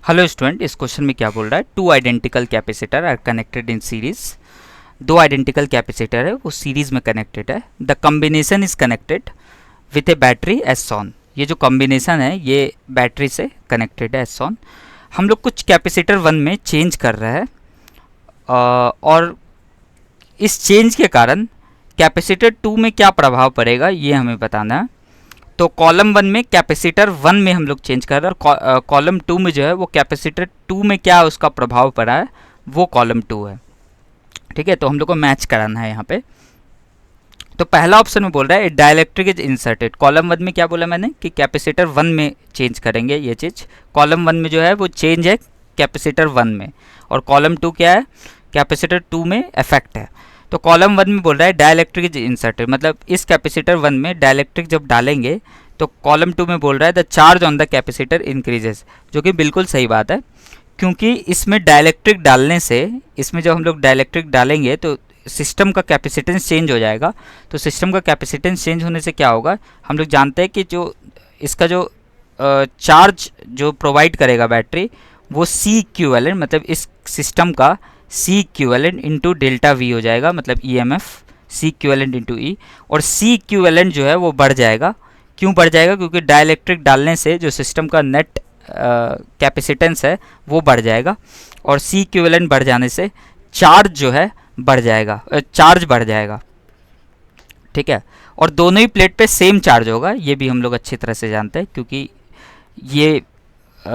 Hello student, इस question में क्या बोल रहा है? Two identical capacitor are connected in series. दो आइडेंटिकल कैपेसिटर है, वो सीरीज में कनेक्टेड है। The combination is connected with a battery as shown. ये जो कॉम्बिनेशन है ये बैटरी से कनेक्टेड है एज सॉन। हम लोग कुछ कैपेसिटर 1 में चेंज कर रहे हैं और इस चेंज के कारण कैपेसिटर 2 में क्या प्रभाव पड़ेगा ये हमें बताना है। तो कॉलम 1 में कैपेसिटर 1 में हम लोग चेंज कर रहे हैं और कॉलम 2 में जो है वो कैपेसिटर 2 में क्या उसका प्रभाव पड़ा है वो कॉलम 2 है। ठीक है, तो हम लोग को मैच कराना है यहाँ पे। तो पहला ऑप्शन में बोल रहा है डाइलेक्ट्रिक इज इंसर्टेड। कॉलम 1 में क्या बोला मैंने कि कैपेसिटर 1 में चेंज करेंगे ये चीज़। कॉलम 1 में जो है वो चेंज है कैपेसिटर 1 में, और कॉलम 2 क्या है? कैपेसिटर 2 में इफेक्ट है। तो कॉलम 1 में बोल रहा है डाइलेक्ट्रिक इज इंसर्टेड, मतलब इस कैपेसिटर 1 में डाइलेक्ट्रिक जब डालेंगे तो कॉलम 2 में बोल रहा है the charge on the capacitor increases, जो कि बिल्कुल सही बात है, क्योंकि इसमें डाइलेक्ट्रिक डालने से, इसमें जब हम लोग डाइलेक्ट्रिक डालेंगे तो सिस्टम का कैपेसिटेंस चेंज हो जाएगा। तो सिस्टम का कैपेसिटेंस चेंज होने से क्या होगा, हम लोग जानते हैं कि जो इसका जो चार्ज जो प्रोवाइड करेगा बैटरी वो सी इक्विवेलेंट, मतलब इस सिस्टम का c equivalent into delta v हो जाएगा, मतलब EMF c equivalent into e. और सी इक्विवेलेंट जो है वो बढ़ जाएगा। क्यों बढ़ जाएगा? क्योंकि डाइलेक्ट्रिक डालने से जो सिस्टम का नेट कैपेसिटेंस है वो बढ़ जाएगा, और सी इक्विवेलेंट बढ़ जाने से चार्ज जो है बढ़ जाएगा, चार्ज बढ़ जाएगा। ठीक है, और दोनों ही प्लेट पे सेम चार्ज होगा, ये भी हम लोग अच्छी तरह से जानते हैं क्योंकि ये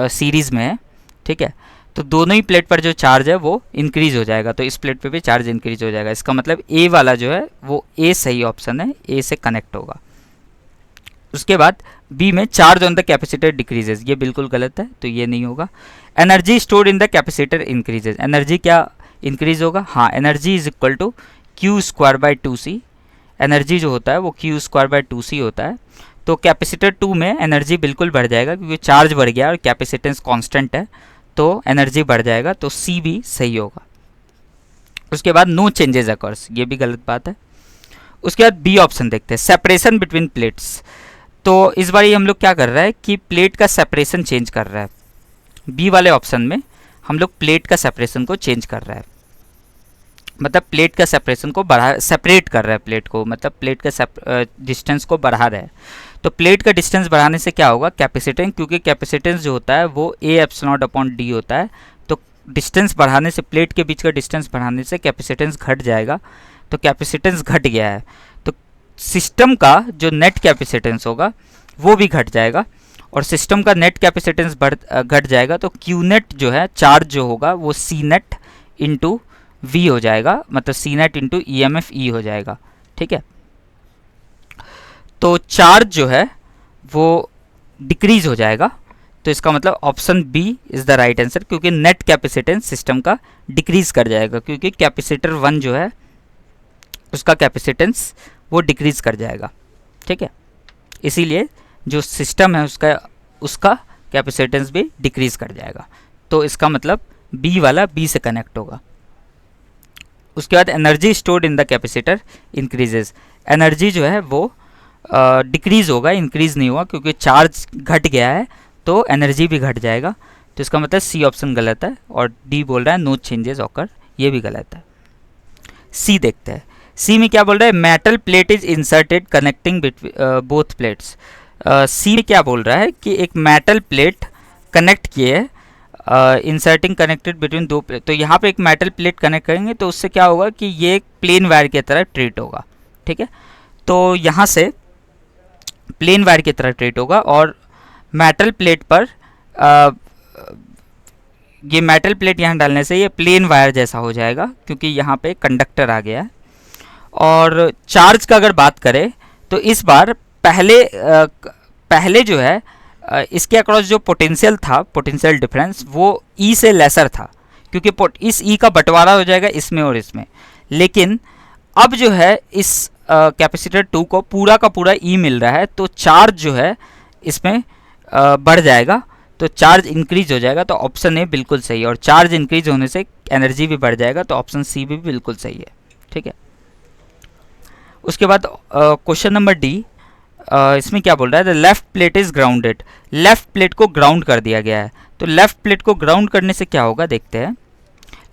सीरीज़ में है। ठीक है, तो दोनों ही प्लेट पर जो चार्ज है वो इंक्रीज हो जाएगा, तो इस प्लेट पे भी चार्ज इंक्रीज हो जाएगा। इसका मतलब ए वाला जो है वो ए सही ऑप्शन है, ए से कनेक्ट होगा। उसके बाद बी में charge on the capacitor decreases, ये बिल्कुल गलत है, तो ये नहीं होगा। Energy stored in the capacitor increases, energy क्या इंक्रीज होगा? हाँ, energy is equal to q square by 2c। Energy जो होता है वो क्यू स्क्वायर बाई 2c होता है। तो कैपेसिटर 2 में एनर्जी बिल्कुल बढ़ जाएगा क्योंकि चार्ज बढ़ गया और कैपेसिटेंस कांस्टेंट है, तो एनर्जी बढ़ जाएगा, तो सी भी सही होगा। उसके बाद नो चेंजेस अकर्स, ये भी गलत बात है। उसके बाद बी ऑप्शन देखते हैं, सेपरेशन बिटवीन प्लेट्स। तो इस बार हम लोग क्या कर रहे हैं कि प्लेट का सेपरेशन चेंज कर रहा है। बी वाले ऑप्शन में हम लोग प्लेट का सेपरेशन को चेंज कर रहा है, मतलब प्लेट का सेपरेशन को सेपरेट कर रहा है प्लेट को, मतलब प्लेट का डिस्टेंस को बढ़ा रहा है। तो प्लेट का डिस्टेंस बढ़ाने से क्या होगा? कैपेसिटेंस, क्योंकि कैपेसिटेंस जो होता है वो A epsilon not upon D होता है, तो डिस्टेंस बढ़ाने से, प्लेट के बीच का डिस्टेंस बढ़ाने से कैपेसिटेंस घट जाएगा। तो कैपेसिटेंस घट गया है तो सिस्टम का जो नेट कैपेसिटेंस होगा वो भी घट जाएगा, और सिस्टम का नेट कैपेसिटेंस घट जाएगा, तो क्यू नेट जो है चार्ज जो होगा वो सी नेट इंटू वी हो जाएगा, मतलब C net into E M F E हो जाएगा। ठीक है, तो चार्ज जो है वो डिक्रीज हो जाएगा, तो इसका मतलब option B is the right answer, क्योंकि नेट कैपेसिटेंस सिस्टम का डिक्रीज कर जाएगा, क्योंकि कैपेसिटर 1 जो है उसका कैपेसिटेंस वो डिक्रीज कर जाएगा। ठीक है, इसीलिए जो सिस्टम है उसका कैपेसिटेंस भी डिक्रीज कर जाएगा, तो इसका मतलब बी वाला बी से कनेक्ट होगा। उसके बाद energy stored in the capacitor increases, energy जो है वो डिक्रीज होगा, इंक्रीज नहीं होगा, क्योंकि चार्ज घट गया है तो एनर्जी भी घट जाएगा। तो इसका मतलब सी ऑप्शन गलत है, और डी बोल रहा है नो चेंजेस ऑकर, ये भी गलत है। सी देखते हैं, सी में क्या बोल रहा है? Metal plate is inserted connecting both plates. C में क्या बोल रहा है कि एक मेटल प्लेट कनेक्ट किए है, इंसर्टिंग कनेक्टेड बिटवीन दो प्लेट। तो यहाँ पे एक मेटल प्लेट कनेक्ट करेंगे तो उससे क्या होगा कि ये एक प्लेन वायर की तरह ट्रीट होगा। ठीक है, तो यहाँ से प्लेन वायर की तरह ट्रीट होगा, और मेटल प्लेट पर ये मेटल प्लेट यहाँ डालने से ये प्लेन वायर जैसा हो जाएगा, क्योंकि यहाँ पे कंडक्टर आ गया है। और चार्ज का अगर बात करें तो इस बार पहले जो है इसके अक्रॉस जो पोटेंशियल था, पोटेंशियल डिफरेंस, वो ई से लेसर था, क्योंकि इस ई का बंटवारा हो जाएगा इसमें और इसमें। लेकिन अब जो है इस कैपेसिटर 2 को पूरा का पूरा ई मिल रहा है, तो चार्ज जो है इसमें बढ़ जाएगा, तो चार्ज इंक्रीज हो जाएगा, तो ऑप्शन ए बिल्कुल सही है। और चार्ज इंक्रीज होने से एनर्जी भी बढ़ जाएगा, तो ऑप्शन सी भी बिल्कुल सही है। ठीक है, उसके बाद क्वेश्चन नंबर डी, इसमें क्या बोल रहा है? The left plate is grounded, left plate को ग्राउंड कर दिया गया है। तो लेफ्ट प्लेट को ग्राउंड करने से क्या होगा देखते हैं।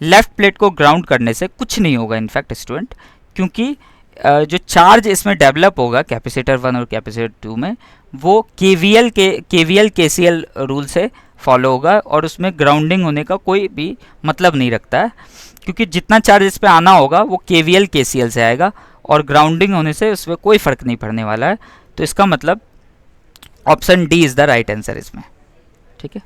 लेफ्ट प्लेट को ग्राउंड करने से कुछ नहीं होगा इनफैक्ट स्टूडेंट, क्योंकि जो चार्ज इसमें डेवलप होगा कैपेसिटर 1 और कैपेसिटर 2 में, वो केवीएल केसीएल रूल से फॉलो होगा और उसमें ग्राउंडिंग होने का कोई भी मतलब नहीं रखता है, क्योंकि जितना चार्ज इस पे आना होगा वो केवीएल केसीएल से आएगा और ग्राउंडिंग होने से उसमें कोई फ़र्क नहीं पड़ने वाला है। तो इसका मतलब option D is the right answer इसमें। ठीक है।